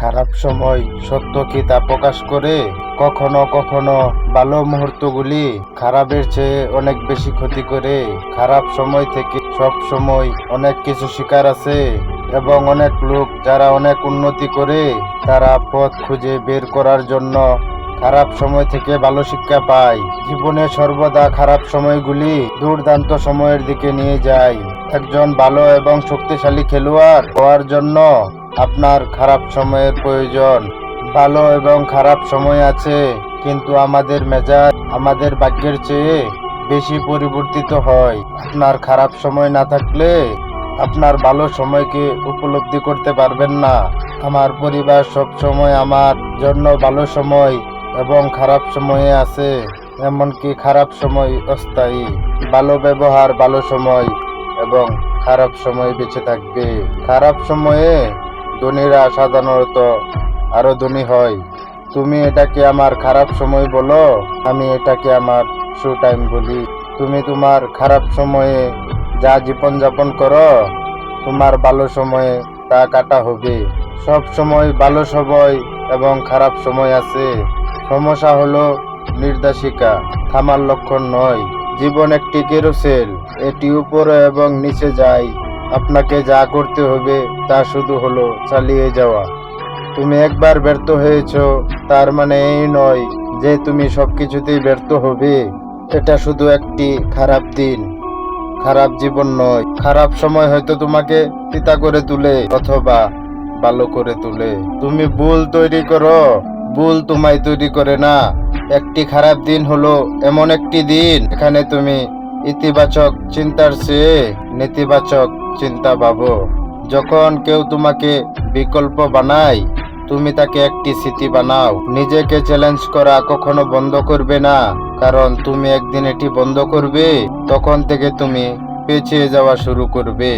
খারাপ সময় সত্য কি তা প্রকাশ করে? কখনো কখনো ভালো মুহূর্তগুলি খারাপের চেয়ে অনেক বেশি ক্ষতি করে। খারাপ সময় থেকে সব সময় অনেক কিছু শিকার আছে, এবং অনেক লোক যারা অনেক উন্নতি করে তারা পথ খুঁজে বের করার জন্য খারাপ সময় থেকে ভালো শিক্ষা পায়। জীবনে সর্বদা খারাপ সময়গুলি দুর্দান্ত সময়ের দিকে নিয়ে যায়। একজন ভালো এবং শক্তিশালী খেলোয়াড় হওয়ার জন্য আপনার খারাপ সময়ের প্রয়োজন। ভালো এবং খারাপ সময় আছে, কিন্তু আমাদের মেজাজ আমাদের ভাগ্যের চেয়ে বেশি পরিবর্তিত হয়। আপনার খারাপ সময় না থাকলে আপনার ভালো সময়কে উপলব্ধি করতে পারবেন না। আমার পরিবার সব সময় আমার জন্য ভালো সময় এবং খারাপ সময়ে আছে। এমনকি খারাপ সময় অস্থায়ী। ভালো ব্যবহার ভালো সময় এবং খারাপ সময় বেঁচে থাকবে। খারাপ সময়ে ধনীরা সাধারণত আরো ধনী হয়। তুমি এটাকে আমার খারাপ সময় বলো, আমি এটাকে আমার শো টাইম বলি। তুমি তোমার খারাপ সময়ে যা জীবনযাপন করো, তোমার ভালো সময়ে তা কাটা হবে। সব সময় ভালো সময় এবং খারাপ সময় আছে। সমস্যা হলো নির্দেশিকা, থামার লক্ষণ নয়। জীবন একটি কেরোসেল, এটি উপরে এবং নিচে যায়। আপনাকে যা করতে হবে তা শুধু হলো চালিয়ে যাওয়া। তুমি একবার ব্যর্থ হয়েছো, তার মানে এই নয় যে তুমি সবকিছুতেই ব্যর্থ হবে। এটা শুধু একটি খারাপ দিন, খারাপ জীবন নয়। খারাপ সময় হয়তো তোমাকে তিতা করে তুলে অথবা ভালো করে তুলে। তুমি ভুল তৈরি করো, ভুল তোমায় তৈরি করে না। একটি খারাপ দিন হলো এমন একটি দিন এখানে তুমি ইতিবাচক চিন্তার চেয়ে নেতিবাচক চিন্তা ভাবো। যখন কেউ তোমাকে বিকল্প বানায়, তুমি তাকে একটি স্মৃতি বানাও। নিজেকে চ্যালেঞ্জ করা কখনো বন্ধ করবে না, কারণ তুমি একদিন এটি বন্ধ করবে, তখন থেকে তুমি পেছিয়ে যাওয়া শুরু করবে।